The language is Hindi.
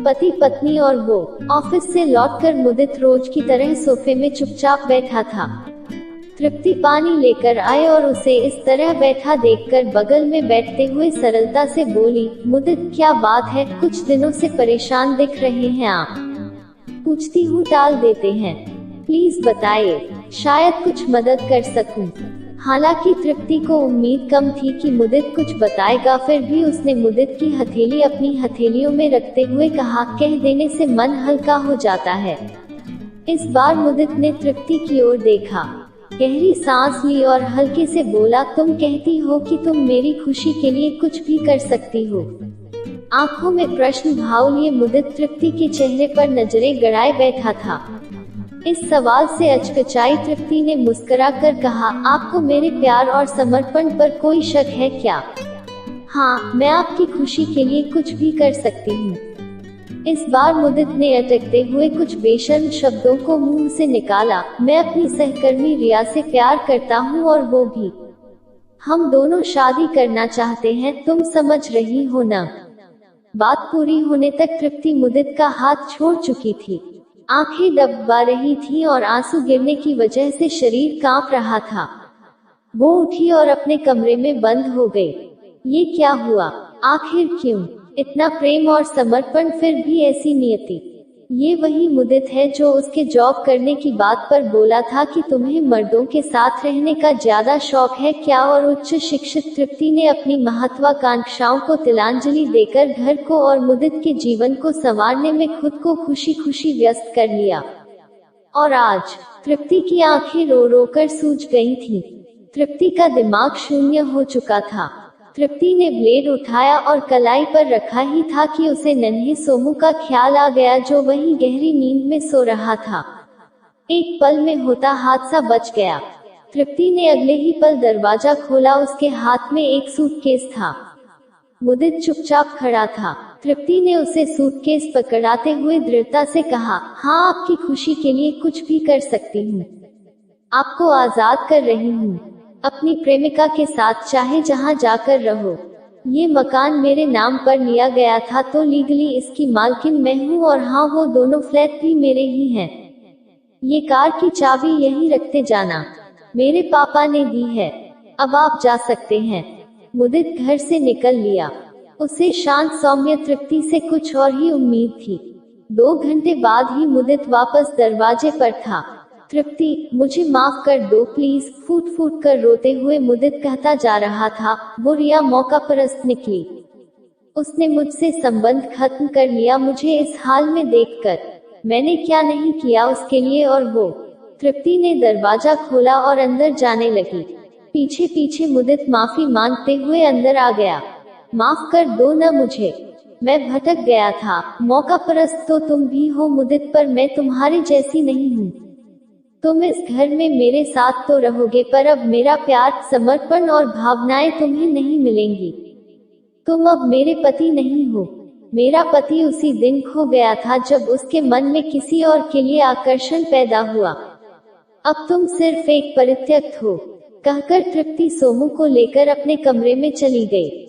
पति पत्नी और वो। ऑफिस से लौटकर मुदित रोज की तरह सोफे में चुपचाप बैठा था। तृप्ति पानी लेकर आए और उसे इस तरह बैठा देखकर बगल में बैठते हुए सरलता से बोली, मुदित क्या बात है, कुछ दिनों से परेशान दिख रहे हैं आप। पूछती हूँ टाल देते हैं, प्लीज बताइए, शायद कुछ मदद कर सकूं। हालांकि तृप्ति को उम्मीद कम थी कि मुदित कुछ बताएगा, फिर भी उसने मुदित की हथेली अपनी हथेलियों में रखते हुए कहा, कह देने से मन हल्का हो जाता है। इस बार मुदित ने तृप्ति की ओर देखा, गहरी सांस ली और हल्के से बोला, तुम कहती हो कि तुम मेरी खुशी के लिए कुछ भी कर सकती हो। आंखों में प्रश्न भाव लिए मुदित तृप्ति के चेहरे पर नजरें गड़ाए बैठा था। इस सवाल से अचकचाई तृप्ति ने मुस्कुरा कर कहा, आपको मेरे प्यार और समर्पण पर कोई शक है क्या? हाँ, मैं आपकी खुशी के लिए कुछ भी कर सकती हूँ। इस बार मुदित ने अटकते हुए कुछ बेशर्म शब्दों को मुंह से निकाला, मैं अपनी सहकर्मी रिया से प्यार करता हूँ और वो भी। हम दोनों शादी करना चाहते हैं, तुम समझ रही हो ना? बात पूरी होने तक तृप्ति मुदित का हाथ छोड़ चुकी थी। आंखें दबा रही थीं और आंसू गिरने की वजह से शरीर कांप रहा था। वो उठी और अपने कमरे में बंद हो गई। ये क्या हुआ? आखिर क्यों? इतना प्रेम और समर्पण, फिर भी ऐसी नियति। ये वही मुदित है जो उसके जॉब करने की बात पर बोला था कि तुम्हें मर्दों के साथ रहने का ज्यादा शौक है क्या? और उच्च शिक्षित तृप्ति ने अपनी महत्वाकांक्षाओं को तिलांजलि देकर घर को और मुदित के जीवन को संवारने में खुद को खुशी खुशी व्यस्त कर लिया। और आज तृप्ति की आंखें रो रो कर सूज गई थीं। तृप्ति का दिमाग शून्य हो चुका था। तृप्ति ने ब्लेड उठाया और कलाई पर रखा ही था कि उसे नन्हे सोमू का ख्याल आ गया, जो वहीं गहरी नींद में सो रहा था। एक पल में होता हादसा बच गया। तृप्ति ने अगले ही पल दरवाजा खोला, उसके हाथ में एक सूटकेस था। मुदित चुपचाप खड़ा था। तृप्ति ने उसे सूटकेस पकड़ाते हुए दृढ़ता से कहा, हाँ, आपकी खुशी के लिए कुछ भी कर सकती हूँ। आपको आजाद कर रही हूँ। अपनी प्रेमिका के साथ चाहे जहां जाकर रहो। ये मकान मेरे नाम पर लिया गया था तो लीगली इसकी मालकिन मैं हूँ, और हाँ, वो दोनों फ्लैट भी मेरे ही हैं। ये कार की चाबी यहीं रखते जाना, मेरे पापा ने दी है। अब आप जा सकते हैं। मुदित घर से निकल लिया। उसे शांत सौम्य तृप्ति से कुछ और ही उम्मीद थी। 2 घंटे बाद ही मुदित वापस दरवाजे पर था। तृप्ति, मुझे माफ कर दो प्लीज, फूट फूट कर रोते हुए मुदित कहता जा रहा था। वो रिया मौका परस्त निकली। उसने मुझसे संबंध खत्म कर लिया मुझे इस हाल में देखकर। मैंने क्या नहीं किया उसके लिए। और वो। तृप्ति ने दरवाजा खोला और अंदर जाने लगी। पीछे पीछे मुदित माफी मांगते हुए अंदर आ गया। माफ कर दो न मुझे, मैं भटक गया था। मौका परस्त तो तुम भी हो मुदित, पर मैं तुम्हारे जैसी नहीं हूँ। तुम इस घर में मेरे साथ तो रहोगे, पर अब मेरा प्यार, समर्पण और भावनाएं तुम्हें नहीं मिलेंगी। तुम अब मेरे पति नहीं हो। मेरा पति उसी दिन खो गया था जब उसके मन में किसी और के लिए आकर्षण पैदा हुआ। अब तुम सिर्फ एक परित्यक्त हो। कहकर तृप्ति सोमू को लेकर अपने कमरे में चली गई।